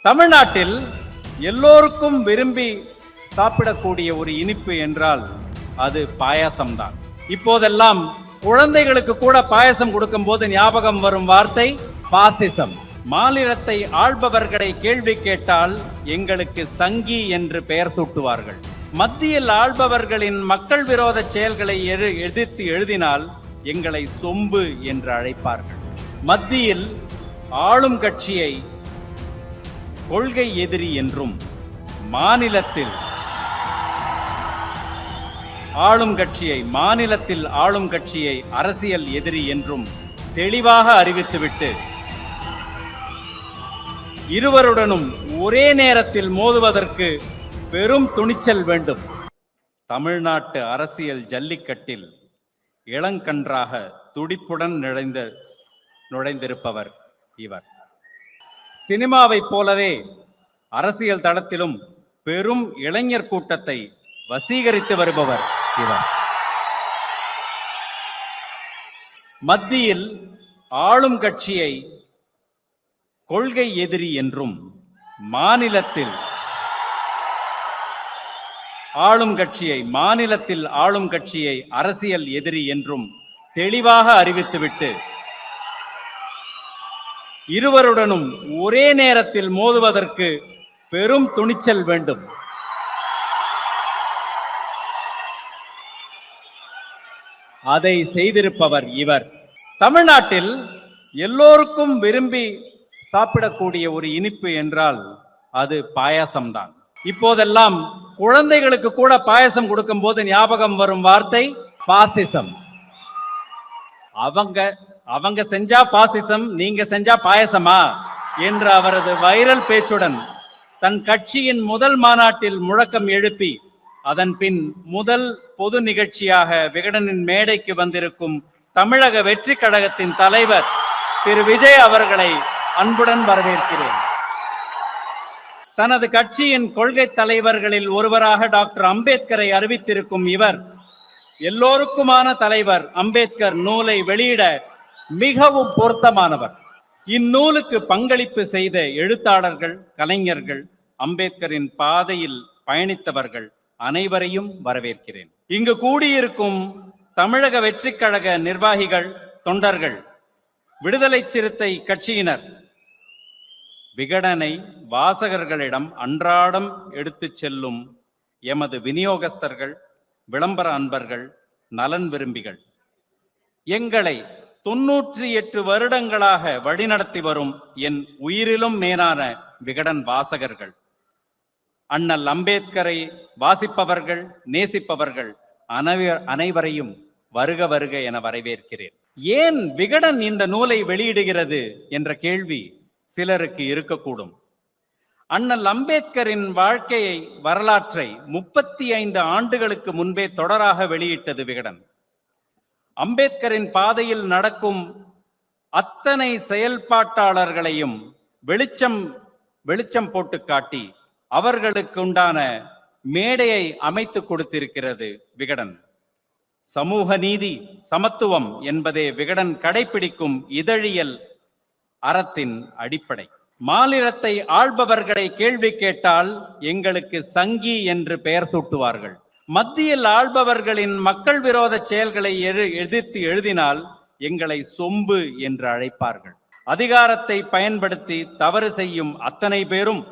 தமிழ்நாட்டில் எல்லோருக்கும் விரும்பி சாப்பிடக்கூடிய ஒரு இனிப்பு என்றால் அது பாயாசம்தான். இப்போதெல்லாம் குழந்தைகளுக்கு கூட பாயசம் கொடுக்கும் போது ஞாபகம் வரும் வார்த்தை பாசிசம். மாநிலத்தை ஆள்பவர்களை கேள்வி கேட்டால் எங்களுக்கு சங்கி என்று பெயர் சூட்டுவார்கள். மத்தியில் ஆள்பவர்களின் மக்கள் விரோத செயல்களை எதிர்த்து எழுதினால் எங்களை சொம்பு என்று அழைப்பார்கள். மத்தியில் ஆளும் கட்சியை கொள்கை எதிரி என்றும், மாநிலத்தில் ஆளும் கட்சியை அரசியல் எதிரி என்றும் தெளிவாக அறிவித்துவிட்டு இருவருடனும் ஒரே நேரத்தில் மோதுவதற்கு பெரும் துணிச்சல் வேண்டும். தமிழ்நாட்டு அரசியல் ஜல்லிக்கட்டில் இளங்கன்றாக துடிப்புடன் நுழைந்திருப்பவர் இவர். சினிமாவை போலவே அரசியல் தளத்திலும் பெரும் இளைஞர் கூட்டத்தை வசீகரித்து வருபவர் இவர். மத்தியில் ஆளும் கட்சியை கொள்கை எதிரி என்றும், மாநிலத்தில் ஆளும் கட்சியை அரசியல் எதிரி என்றும் தெளிவாக அறிவித்துவிட்டு இருவருடனும் ஒரே நேரத்தில் மோதுவதற்கு பெரும் துணிச்சல் வேண்டும். அதை செய்திருப்பவர் இவர். தமிழ்நாட்டில் எல்லோருக்கும் விரும்பி சாப்பிடக்கூடிய ஒரு இனிப்பு என்றால் அது பாயாசம்தான். இப்போதெல்லாம் குழந்தைகளுக்கு கூட பாயசம் கொடுக்கும் போது ஞாபகம் வரும் வார்த்தை பாசிசம். அவங்க செஞ்சா பாசிசம், நீங்க செஞ்சா பாயசமா என்ற அவரது வைரல் பேச்சுடன் தன் கட்சியின் முதல் மாநாட்டில் முழக்கம் எழுப்பி அதன் பின் முதல் பொது நிகழ்ச்சியாக விகடனின் மேடைக்கு வந்திருக்கும் தமிழக வெற்றி கழகத்தின் தலைவர் திரு விஜய் அவர்களை அன்புடன் வரவேற்கிறேன். தனது கட்சியின் கொள்கை தலைவர்களில் ஒருவராக டாக்டர் அம்பேத்கரை அறிவித்திருக்கும் இவர் எல்லோருக்குமான தலைவர் அம்பேத்கர் நூலை வெளியிட மிகவும் பொருத்தமானவர். இந்நூலுக்கு பங்களிப்பு செய்த எழுத்தாளர்கள், கலைஞர்கள், அம்பேத்கரின் பாதையில் பயணித்தவர்கள் அனைவரையும் வரவேற்கிறேன். இங்கு கூடியிருக்கும் தமிழக வெற்றி கழக நிர்வாகிகள், தொண்டர்கள், விடுதலை சிறுத்தை கட்சியினர், விகடனை வாசகர்களிடம் அன்றாடம் எடுத்துச் செல்லும் எமது விநியோகஸ்தர்கள், விளம்பர அன்பர்கள், நலன் விரும்பிகள், எங்களை 98 வருடங்களாக வழிநடத்தி வரும் என் உயிரிலும் மேலான விகடன் வாசகர்கள், அண்ணல் அம்பேத்கரை வாசிப்பவர்கள், நேசிப்பவர்கள் அனைவரையும் வருக வருக என வரவேற்கிறேன். ஏன் விகடன் இந்த நூலை வெளியிடுகிறது என்ற கேள்வி சிலருக்கு இருக்கக்கூடும். அண்ணல் அம்பேத்கரின் வாழ்க்கையை, வரலாற்றை 35 ஆண்டுகளுக்கு முன்பே தொடராக வெளியிட்டது விகடன். அம்பேத்கரின் பாதையில் நடக்கும் அத்தனை செயல்பாட்டாளர்களையும் வெளிச்சம் போட்டு காட்டி அவர்களுக்கு உண்டான மேடையை அமைத்து கொடுத்திருக்கிறது விகடன். சமூக நீதி, சமத்துவம் என்பதே விகடன் கடைபிடிக்கும் இதழியல் அறத்தின் அடிப்படை. மாநிலத்தை ஆள்பவர்களை கேள்வி கேட்டால் எங்களுக்கு சங்கி என்று பெயர் சூட்டுவார்கள். மத்தியில் ஆள்பவர்களின் மக்கள் விரோத செயல்களை எதிர்த்து எழுதினால் எங்களை சொம்பு என்று அழைப்பார்கள். அதிகாரத்தை பயன்படுத்தி தவறு செய்யும் அத்தனை பேரும்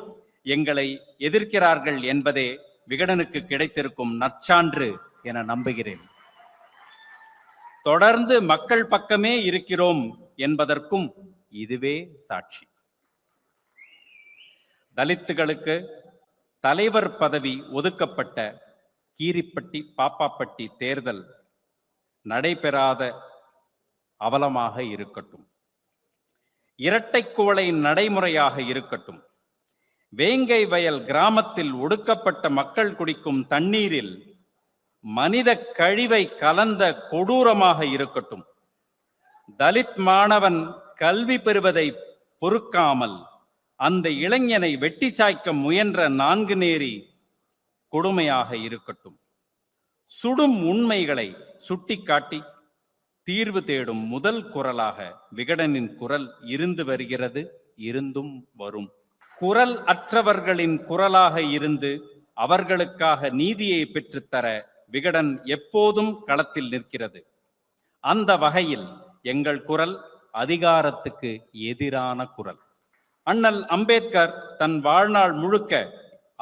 எங்களை எதிர்க்கிறார்கள் என்பதே விகடனுக்கு கிடைத்திருக்கும் நற்சான்று என நம்புகிறேன். தொடர்ந்து மக்கள் பக்கமே இருக்கிறோம் என்பதற்கும் இதுவே சாட்சி. தலித்துகளுக்கு தலைவர் பதவி ஒதுக்கப்பட்ட கீரிப்பட்டி, பாப்பாப்பட்டி தேர்தல் நடைபெறாத அவலமாக இருக்கட்டும், இரட்டை குவளை நடைமுறையாக இருக்கட்டும், வேங்கை வயல் கிராமத்தில் ஒடுக்கப்பட்ட மக்கள் குடிக்கும் தண்ணீரில் மனித கழிவை கலந்த கொடூரமாக இருக்கட்டும், தலித் மாணவன் கல்வி பெறுவதை பொறுக்காமல் அந்த இளைஞனை வெட்டி சாய்க்க முயன்ற 4 நேரி கொடுமையாக இருக்கட்டும், சுடும் உண்மைகளை சுட்டிக்காட்டி தீர்வு தேடும் முதல் குரலாக விகடனின் குரல் இருந்து வருகிறது, இருந்தும் வரும். குரல் அற்றவர்களின் குரலாக இருந்து அவர்களுக்காக நீதியை பெற்றுத்தர விகடன் எப்போதும் களத்தில் நிற்கிறது. அந்த வகையில் எங்கள் குரல் அதிகாரத்துக்கு எதிரான குரல். அண்ணல் அம்பேத்கர் தன் வாழ்நாள் முழுக்க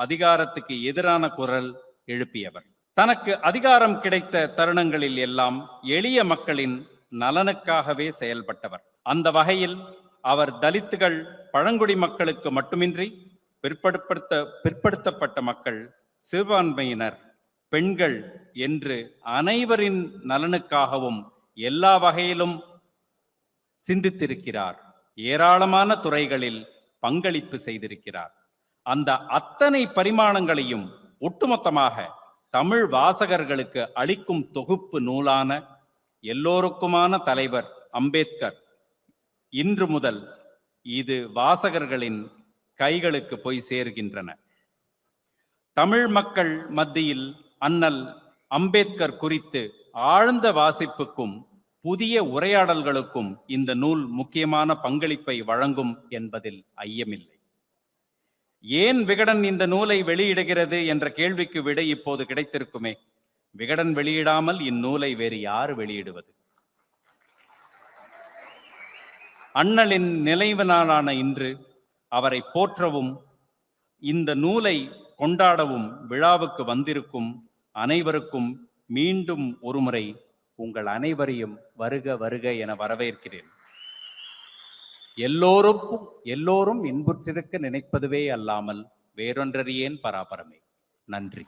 அதிகாரத்துக்கு எதிரான குரல் எழுப்பியவர். தனக்கு அதிகாரம் கிடைத்த தருணங்களில் எல்லாம் எளிய மக்களின் நலனுக்காகவே செயல்பட்டவர். அந்த வகையில் அவர் தலித்துகள், பழங்குடி மக்களுக்கு மட்டுமின்றி பிற்படுத்தப்பட்ட மக்கள், சிறுபான்மையினர், பெண்கள் என்று அனைவரின் நலனுக்காகவும் எல்லா வகையிலும் சிந்தித்திருக்கிறார். ஏராளமான துறைகளில் பங்களிப்பு செய்திருக்கிறார். அந்த அத்தனை பரிமாணங்களையும் ஒட்டுமொத்தமாக தமிழ் வாசகர்களுக்கு அளிக்கும் தொகுப்பு நூலான எல்லோருக்குமான தலைவர் அம்பேத்கர் இன்று முதல் இது வாசகர்களின் கைகளுக்கு போய் சேர்கின்றன. தமிழ் மக்கள் மத்தியில் அண்ணல் அம்பேத்கர் குறித்து ஆழ்ந்த வாசிப்புக்கும் புதிய உரையாடல்களுக்கும் இந்த நூல் முக்கியமான பங்களிப்பை வழங்கும் என்பதில் ஐயமில்லை. ஏன் விகடன் இந்த நூலை வெளியிடுகிறது என்ற கேள்விக்கு விடை இப்போது கிடைத்திருக்குமே. விகடன் வெளியிடாமல் இந்நூலை வேறு யார் வெளியிடுவது? அண்ணலின் நினைவு நாளான இன்று அவரை போற்றவும் இந்த நூலை கொண்டாடவும் விழாவுக்கு வந்திருக்கும் அனைவருக்கும் மீண்டும் ஒருமுறை உங்கள் அனைவரையும் வருக வருக என வரவேற்கிறேன். எல்லோரும் இன்புற்றிருக்க நினைப்பதுவே அல்லாமல் வேறொன்றறியேன் பராபரமே. நன்றி.